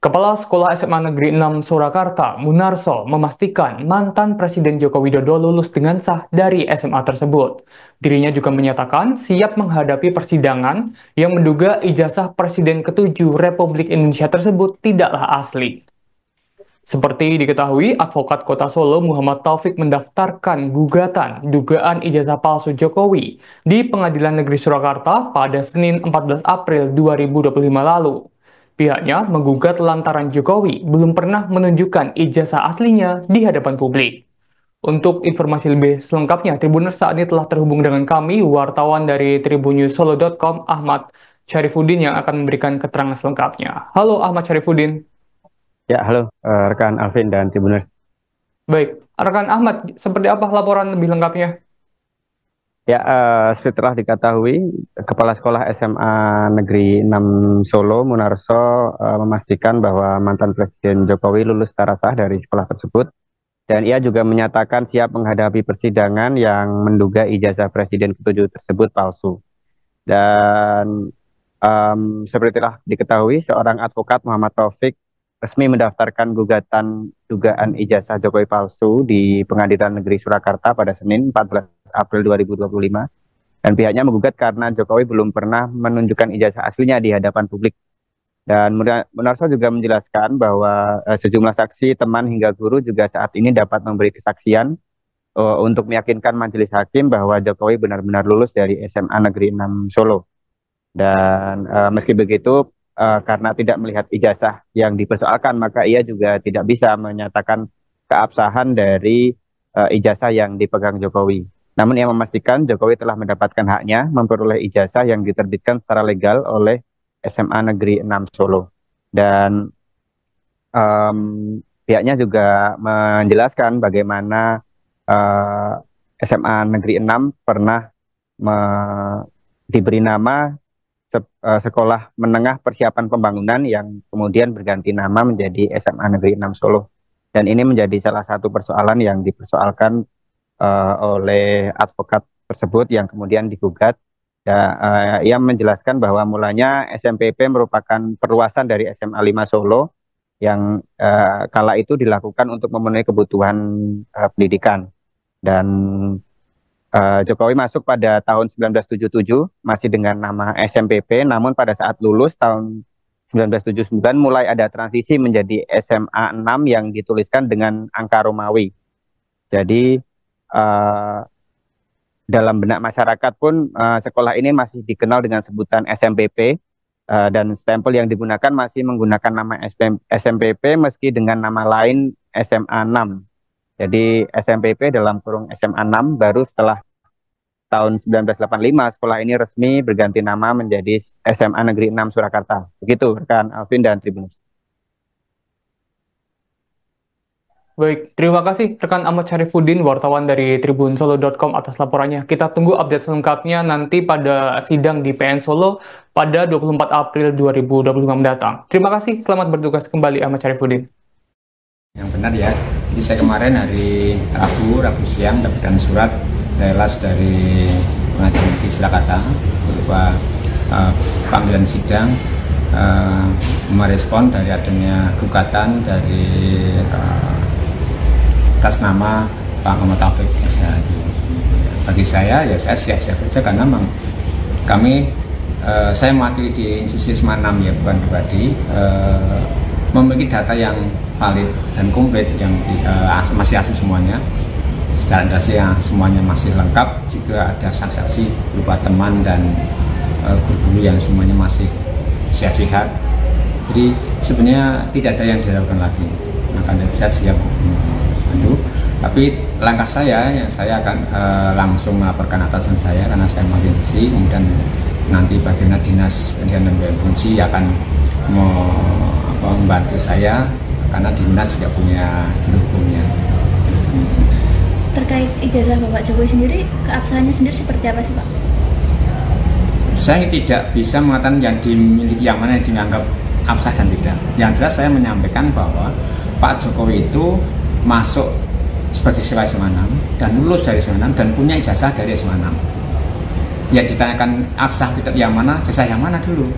Kepala Sekolah SMA Negeri 6 Surakarta, Munarso, memastikan mantan Presiden Joko Widodo lulus dengan sah dari SMA tersebut. Dirinya juga menyatakan siap menghadapi persidangan yang menduga ijazah Presiden ke-7 Republik Indonesia tersebut tidaklah asli. Seperti diketahui, advokat Kota Solo Muhammad Taufik mendaftarkan gugatan dugaan ijazah palsu Jokowi di Pengadilan Negeri Surakarta pada Senin 14 April 2025 lalu. Pihaknya menggugat lantaran Jokowi belum pernah menunjukkan ijazah aslinya di hadapan publik. Untuk informasi lebih selengkapnya, Tribuners saat ini telah terhubung dengan kami, wartawan dari tribunnews.solo.com, Ahmad Syarifuddin yang akan memberikan keterangan selengkapnya. Halo Ahmad Syarifuddin. Ya, halo rekan Alvin dan Tribuners. Baik, rekan Ahmad, seperti apa laporan lebih lengkapnya? Ya, setelah diketahui, Kepala Sekolah SMA Negeri 6 Solo, Munarso, memastikan bahwa mantan Presiden Jokowi lulus secara sah dari sekolah tersebut. Dan ia juga menyatakan siap menghadapi persidangan yang menduga ijazah Presiden ke-7 tersebut palsu. Dan seperti telah diketahui, seorang advokat Muhammad Taufik resmi mendaftarkan gugatan dugaan ijazah Jokowi palsu di Pengadilan Negeri Surakarta pada Senin 14 April 2025. Dan pihaknya menggugat karena Jokowi belum pernah menunjukkan ijazah aslinya di hadapan publik. Dan Munarso juga menjelaskan bahwa sejumlah saksi, teman hingga guru juga saat ini dapat memberi kesaksian untuk meyakinkan majelis hakim bahwa Jokowi benar-benar lulus dari SMA Negeri 6 Solo. Dan meski begitu, karena tidak melihat ijazah yang dipersoalkan, maka ia juga tidak bisa menyatakan keabsahan dari ijazah yang dipegang Jokowi. Namun ia memastikan Jokowi telah mendapatkan haknya memperoleh ijazah yang diterbitkan secara legal oleh SMA Negeri 6 Solo. Dan pihaknya juga menjelaskan bagaimana SMA Negeri 6 pernah diberi nama Sekolah Menengah Persiapan Pembangunan yang kemudian berganti nama menjadi SMA Negeri 6 Solo. Dan ini menjadi salah satu persoalan yang dipersoalkan oleh advokat tersebut yang kemudian digugat. Ia menjelaskan bahwa mulanya SMPP merupakan perluasan dari SMA 5 Solo yang kala itu dilakukan untuk memenuhi kebutuhan pendidikan. Dan Jokowi masuk pada tahun 1977 masih dengan nama SMPP, namun pada saat lulus tahun 1979 mulai ada transisi menjadi SMA 6 yang dituliskan dengan angka Romawi. Jadi dalam benak masyarakat pun sekolah ini masih dikenal dengan sebutan SMPP, dan stempel yang digunakan masih menggunakan nama SMPP meski dengan nama lain SMA 6. Jadi SMPP dalam kurung SMA 6 baru setelah tahun 1985 sekolah ini resmi berganti nama menjadi SMA Negeri 6 Surakarta. Begitu rekan Alvin dan Tribunus. Baik, terima kasih rekan Ahmad Syarifuddin, wartawan dari tribunsolo.com atas laporannya. Kita tunggu update selengkapnya nanti pada sidang di PN Solo pada 24 April 2025 mendatang. Terima kasih, selamat bertugas kembali Ahmad Syarifuddin. Yang benar ya, jadi saya kemarin hari Rabu siang dapatkan surat relas dari Pengadilan Negeri Surakarta berupa panggilan sidang merespon dari adanya gugatan dari atas nama Pak Muhammad Taufik. Bagi saya ya saya siap-siap saja karena memang kami saya mewakili di institusi SMA 6 ya, bukan pribadi, memiliki data yang valid dan komplit yang masih asli semuanya. Secara dasar semuanya masih lengkap, juga ada saksi-saksi berupa teman dan guru-guru yang semuanya masih sehat-sehat. Jadi sebenarnya tidak ada yang dilakukan lagi, makanya saya siap membantu. Tapi langkah saya akan langsung melaporkan atasan saya karena saya mewakili institusi, kemudian nanti bagaimana dinas pendidikan dan provinsi akan membantu saya karena dinas juga punya juru hukumnya. Terkait ijazah Bapak Jokowi sendiri, keabsahannya sendiri seperti apa sih Pak? Saya tidak bisa mengatakan yang dimiliki yang mana yang dianggap absah dan tidak. Yang jelas saya menyampaikan bahwa Pak Jokowi itu masuk sebagai siswa SMA 6 dan lulus dari SMA 6 dan punya ijazah dari SMA 6. Ya ditanyakan absah tidak yang mana, ijazah yang mana dulu.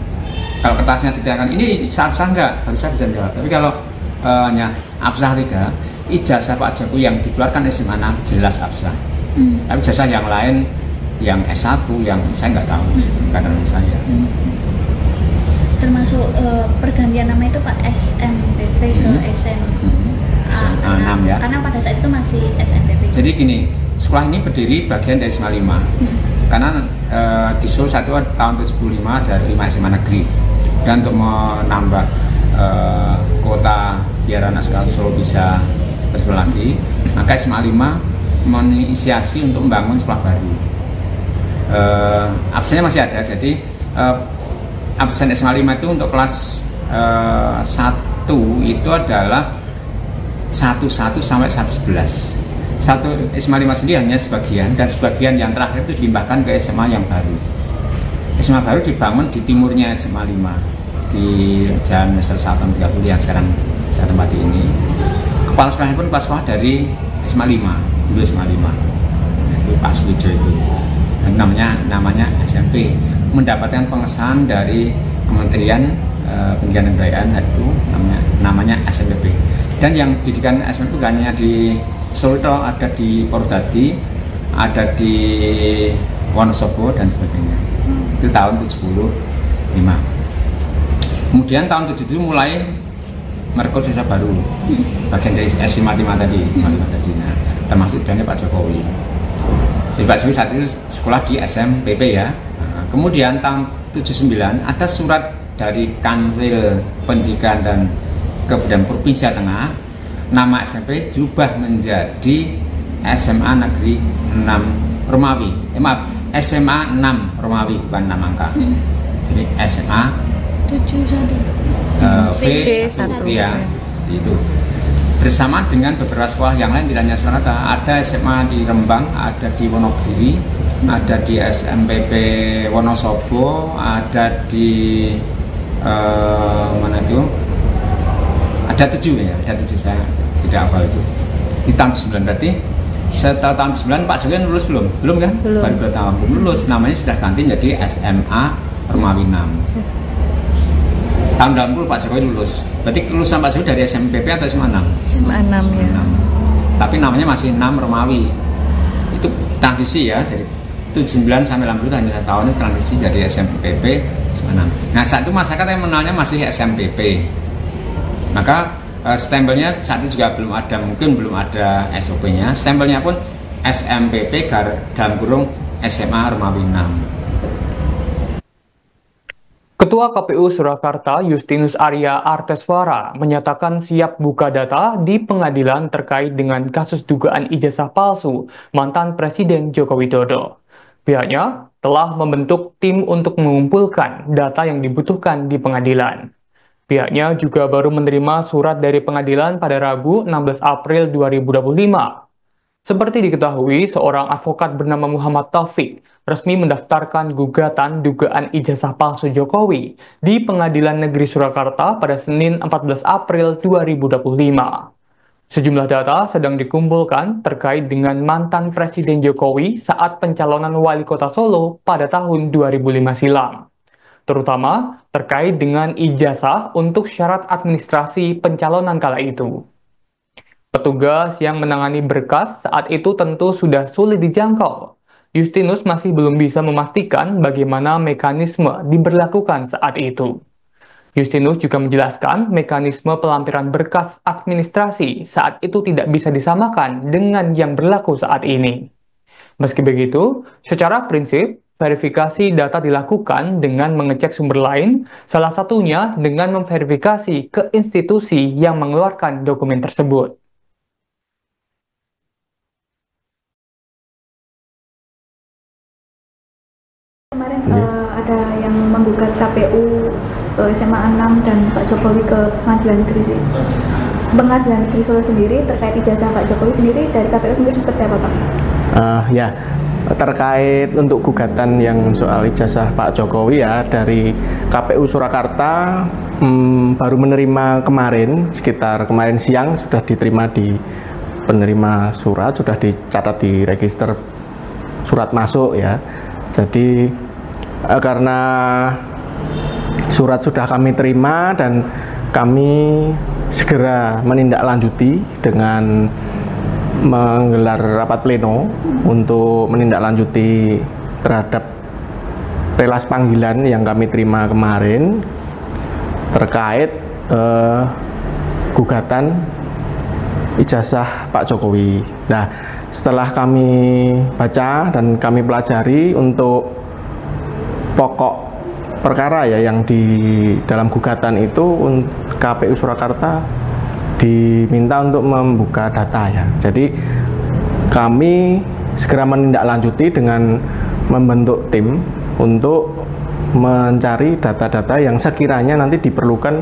Kalau kertasnya ditanyakan ini sah enggak, baru saya bisa jawab. Tapi kalau hanya absah tidak, ijazah Pak Jokowi yang dikeluarkan SMA 6 jelas absah. Tapi ijazah yang lain, yang S1, yang saya nggak tahu, karena saya. Termasuk pergantian nama itu Pak SMPP ke SMA 6 ya. Karena pada saat itu masih SMPP. Jadi gini, sekolah ini berdiri bagian dari SMA 5. Karena di Solo satu tahun 75 dari 5 SMA negeri. Dan untuk menambah kota biar anak sekolah Solo bisa bersekolah lagi, maka SMA 5 menginisiasi untuk membangun sekolah baru. Absennya masih ada, jadi absen SMA 5 itu untuk kelas 1 itu adalah 11 sampai 11. Satu SMA 5 sendiri hanya sebagian, dan sebagian yang terakhir itu dilimpahkan ke SMA yang baru. SMA baru dibangun di timurnya SMA 5 di Jalan Mester Sabang 30 yang sekarang saya tempati ini. Kepala sekolahnya pun kepala sekolah dari SMA 5, dulu SMA 5, itu Pak Suwijo itu. Dan namanya SMP, mendapatkan pengesahan dari Kementerian Pendidikan dan Kebudayaan, itu namanya SMPP. Dan yang didikan SMP itu hanya di Solo, ada di Purwodadi, ada di Wonosobo dan sebagainya. Itu tahun 75. Kemudian tahun 77 mulai merekrut siswa baru, bagian dari SMA 5 tadi, nah, termasuk dana Pak Jokowi. Jadi Pak Jokowi saat itu sekolah di SMPP ya. Nah, kemudian tahun 79 ada surat dari Kanwil Pendidikan dan Kebudayaan Provinsi Jawa Tengah, nama SMP diubah menjadi SMA Negeri 6 Romawi. SMA 6 Romawi, bukan 6 angka. Jadi SMA 71 V1 ya, itu bersama dengan beberapa sekolah yang lain, tidak hanya Surakarta, ada SMA di Rembang, ada di Wonogiri, ada di SMPP Wonosobo, ada di mana itu, ada 7 ya, ada 7, saya tidak hafal itu. Di tahun 9 berarti setelah tahun 9 Pak Jokowi lulus belum? Belum kan? Belum. Baru 2 tahun belum lulus, namanya sudah ganti menjadi SMA Romawi 6. Tahun 80 Pak Jokowi lulus. Berarti lulusan Pak Jokowi dari SMPP atau SMA 6? SMA 6 ya. 6. Tapi namanya masih 6 Romawi. Itu transisi ya, dari 79 sampai 80 hanya 1 tahun itu transisi dari SMPP SMA 6. Nah saat itu masyarakat yang mengenalnya masih SMPP. Maka stempelnya saat itu juga belum ada, mungkin belum ada SOP-nya. Stempelnya pun SMPP dalam kurung SMA Romawi 6. Ketua KPU Surakarta Justinus Arya Arteswara menyatakan siap buka data di pengadilan terkait dengan kasus dugaan ijazah palsu mantan Presiden Joko Widodo. Pihaknya telah membentuk tim untuk mengumpulkan data yang dibutuhkan di pengadilan. Pihaknya juga baru menerima surat dari pengadilan pada Rabu 16 April 2025. Seperti diketahui, seorang advokat bernama Muhammad Taufik resmi mendaftarkan gugatan dugaan ijazah palsu Jokowi di Pengadilan Negeri Surakarta pada Senin 14 April 2025. Sejumlah data sedang dikumpulkan terkait dengan mantan Presiden Jokowi saat pencalonan wali kota Solo pada tahun 2005 silam, terutama terkait dengan ijazah untuk syarat administrasi pencalonan kala itu. Petugas yang menangani berkas saat itu tentu sudah sulit dijangkau. Justinus masih belum bisa memastikan bagaimana mekanisme diberlakukan saat itu. Justinus juga menjelaskan mekanisme pelampiran berkas administrasi saat itu tidak bisa disamakan dengan yang berlaku saat ini. Meski begitu, secara prinsip, verifikasi data dilakukan dengan mengecek sumber lain, salah satunya dengan memverifikasi ke institusi yang mengeluarkan dokumen tersebut. Kemarin ada yang menggugat KPU SMA 6 dan Pak Jokowi ke Pengadilan Negeri Solo sendiri terkait ijazah Pak Jokowi sendiri, dari KPU sendiri seperti apa Pak? Ya, terkait untuk gugatan yang soal ijazah Pak Jokowi ya, dari KPU Surakarta baru menerima kemarin, sekitar kemarin siang sudah diterima di penerima surat, sudah dicatat di register surat masuk ya. Jadi karena surat sudah kami terima dan kami segera menindaklanjuti dengan menggelar rapat pleno untuk menindaklanjuti terhadap relas panggilan yang kami terima kemarin terkait gugatan ijazah Pak Jokowi. Nah, setelah kami baca dan kami pelajari untuk pokok perkara ya yang di dalam gugatan itu, KPU Surakarta diminta untuk membuka data ya. Jadi kami segera menindaklanjuti dengan membentuk tim untuk mencari data-data yang sekiranya nanti diperlukan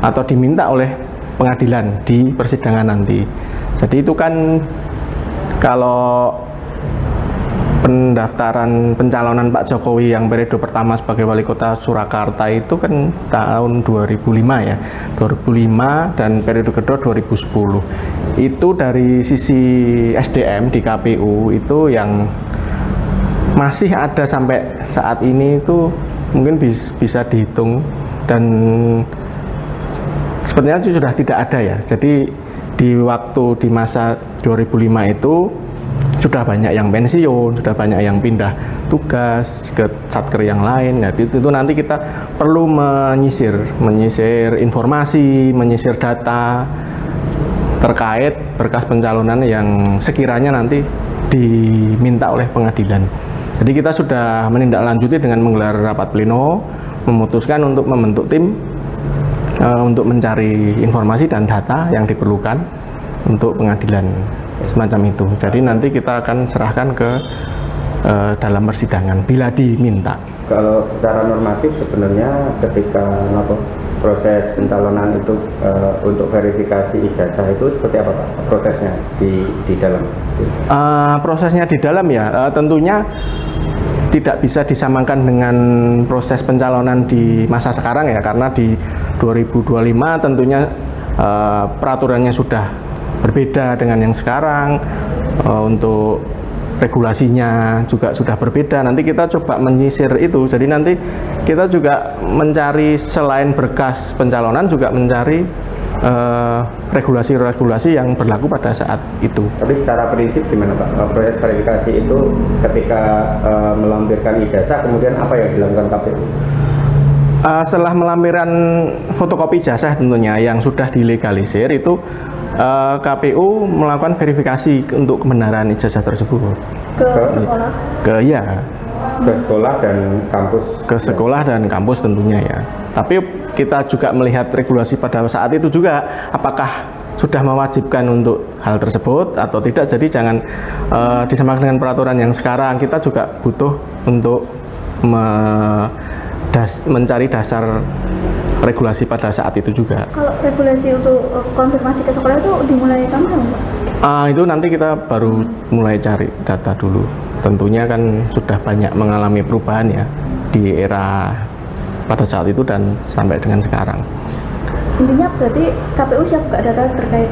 atau diminta oleh pengadilan di persidangan nanti. Jadi itu kan kalau pendaftaran pencalonan Pak Jokowi yang periode pertama sebagai wali kota Surakarta itu kan tahun 2005 ya, 2005, dan periode kedua 2010. Itu dari sisi SDM di KPU itu yang masih ada sampai saat ini itu mungkin bisa dihitung, dan sebenarnya sudah tidak ada ya. Jadi di masa 2005 itu sudah banyak yang pensiun, sudah banyak yang pindah tugas ke satker yang lain. Nah, itu nanti kita perlu menyisir informasi, menyisir data terkait berkas pencalonan yang sekiranya nanti diminta oleh pengadilan. Jadi kita sudah menindaklanjuti dengan menggelar rapat pleno, memutuskan untuk membentuk tim untuk mencari informasi dan data yang diperlukan untuk pengadilan semacam itu. Jadi nanti kita akan serahkan ke dalam persidangan bila diminta. Kalau secara normatif sebenarnya ketika proses pencalonan itu untuk verifikasi ijazah itu seperti apa Pak prosesnya di dalam? Prosesnya di dalam ya tentunya tidak bisa disamakan dengan proses pencalonan di masa sekarang ya, karena di 2025 tentunya peraturannya sudah berbeda dengan yang sekarang, untuk regulasinya juga sudah berbeda. Nanti kita coba menyisir itu, jadi nanti kita juga mencari selain berkas pencalonan juga mencari regulasi-regulasi yang berlaku pada saat itu. Tapi secara prinsip gimana Pak? Proses verifikasi itu ketika melampirkan ijazah kemudian apa yang dilakukan KPU? Setelah melampirkan fotokopi ijazah tentunya yang sudah dilegalisir itu KPU melakukan verifikasi untuk kebenaran ijazah tersebut ke sekolah? Ke sekolah dan kampus. Ke sekolah dan kampus tentunya ya. Tapi kita juga melihat regulasi pada saat itu juga apakah sudah mewajibkan untuk hal tersebut atau tidak. Jadi jangan disamakan dengan peraturan yang sekarang. Kita juga butuh untuk mencari dasar regulasi pada saat itu juga. Kalau regulasi untuk konfirmasi ke sekolah itu dimulai kapan Pak? Itu nanti kita baru mulai cari data dulu. Tentunya kan sudah banyak mengalami perubahan ya di era pada saat itu dan sampai dengan sekarang. Intinya berarti KPU siap buka data terkait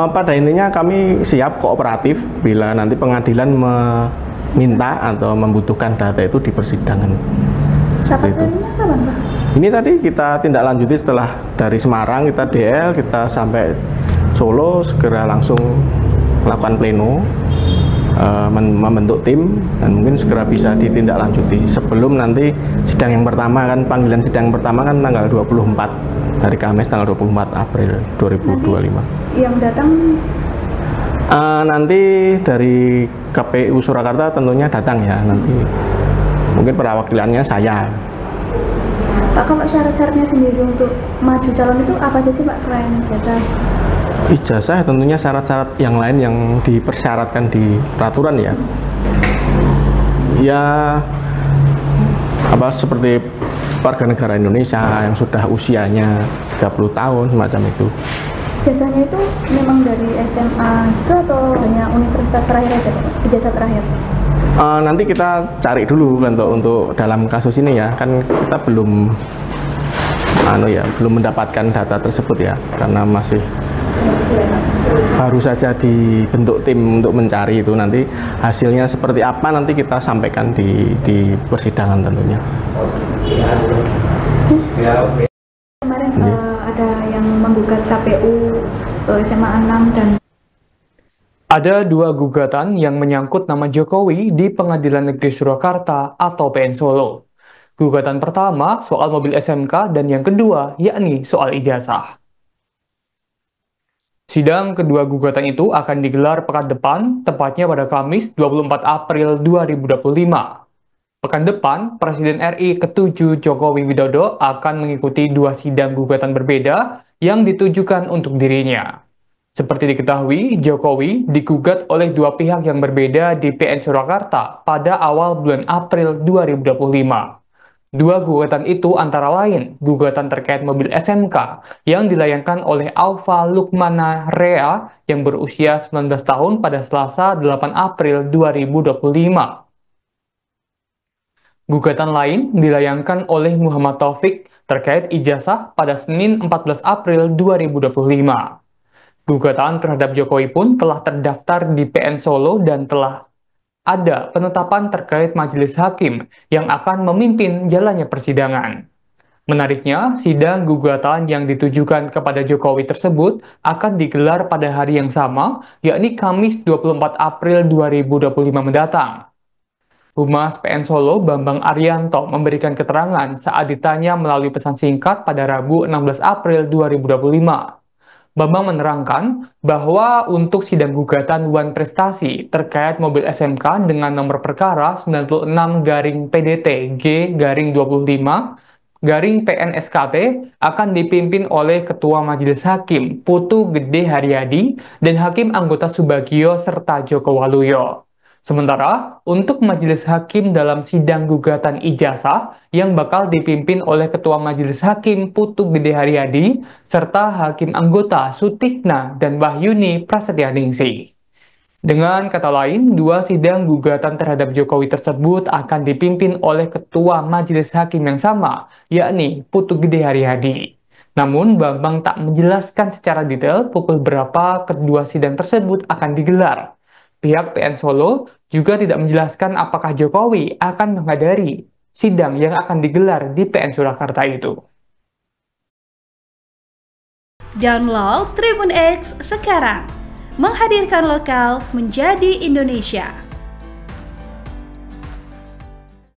pada intinya kami siap kooperatif bila nanti pengadilan meminta atau membutuhkan data itu di persidangan. Rapat plenonya kapan Pak? Ini tadi kita tindak lanjuti setelah dari Semarang kita DL, kita sampai Solo segera langsung melakukan pleno, membentuk tim dan mungkin segera bisa ditindaklanjuti sebelum nanti sidang yang pertama kan, panggilan sidang pertama kan tanggal 24 hari Kamis tanggal 24 April 2025. Nanti yang datang nanti dari KPU Surakarta tentunya datang ya, nanti mungkin perwakilannya saya. Pak, kalau syarat-syaratnya sendiri untuk maju calon itu apa aja sih Pak selain ijazah? Ijazah tentunya syarat-syarat yang lain yang dipersyaratkan di peraturan ya. Ya seperti warga negara Indonesia yang sudah usianya 30 tahun semacam itu. Ijazahnya itu memang dari SMA itu atau hanya universitas terakhir aja Pak? Ijazah terakhir? Nanti kita cari dulu untuk dalam kasus ini ya, kan kita belum mendapatkan data tersebut ya, karena masih baru saja dibentuk tim untuk mencari itu. Nanti hasilnya seperti apa nanti kita sampaikan di persidangan tentunya. Kemarin ada yang menggugat KPU SMA 6 dan Ada dua gugatan yang menyangkut nama Jokowi di Pengadilan Negeri Surakarta atau PN Solo. Gugatan pertama soal mobil SMK dan yang kedua yakni soal ijazah. Sidang kedua gugatan itu akan digelar pekan depan, tepatnya pada Kamis 24 April 2025. Pekan depan, Presiden RI ke-7 Joko Widodo akan mengikuti dua sidang gugatan berbeda yang ditujukan untuk dirinya. Seperti diketahui, Jokowi digugat oleh dua pihak yang berbeda di PN Surakarta pada awal bulan April 2025. Dua gugatan itu antara lain gugatan terkait mobil SMK yang dilayangkan oleh Alfa Lukmana Rea yang berusia 19 tahun pada Selasa 8 April 2025. Gugatan lain dilayangkan oleh Muhammad Taufik terkait ijazah pada Senin 14 April 2025. Gugatan terhadap Jokowi pun telah terdaftar di PN Solo dan telah ada penetapan terkait majelis hakim yang akan memimpin jalannya persidangan. Menariknya, sidang gugatan yang ditujukan kepada Jokowi tersebut akan digelar pada hari yang sama, yakni Kamis 24 April 2025 mendatang. Humas PN Solo Bambang Arianto memberikan keterangan saat ditanya melalui pesan singkat pada Rabu 16 April 2025. Bambang menerangkan bahwa untuk sidang gugatan Wan Prestasi terkait mobil SMK dengan nomor perkara 96-PDT-G-25-PNSKT akan dipimpin oleh Ketua Majelis Hakim Putu Gede Haryadi dan Hakim Anggota Subagio serta Joko Waluyo. Sementara, untuk majelis hakim dalam sidang gugatan ijazah yang bakal dipimpin oleh Ketua Majelis Hakim Putu Gede Haryadi serta Hakim Anggota Sutikna dan Wahyuni Prasetyaningsih. Dengan kata lain, dua sidang gugatan terhadap Jokowi tersebut akan dipimpin oleh Ketua Majelis Hakim yang sama, yakni Putu Gede Haryadi. Namun, Bambang tak menjelaskan secara detail pukul berapa kedua sidang tersebut akan digelar. Pihak PN Solo juga tidak menjelaskan apakah Jokowi akan menghadiri sidang yang akan digelar di PN Surakarta itu. Download Tribun X sekarang, menghadirkan lokal menjadi Indonesia.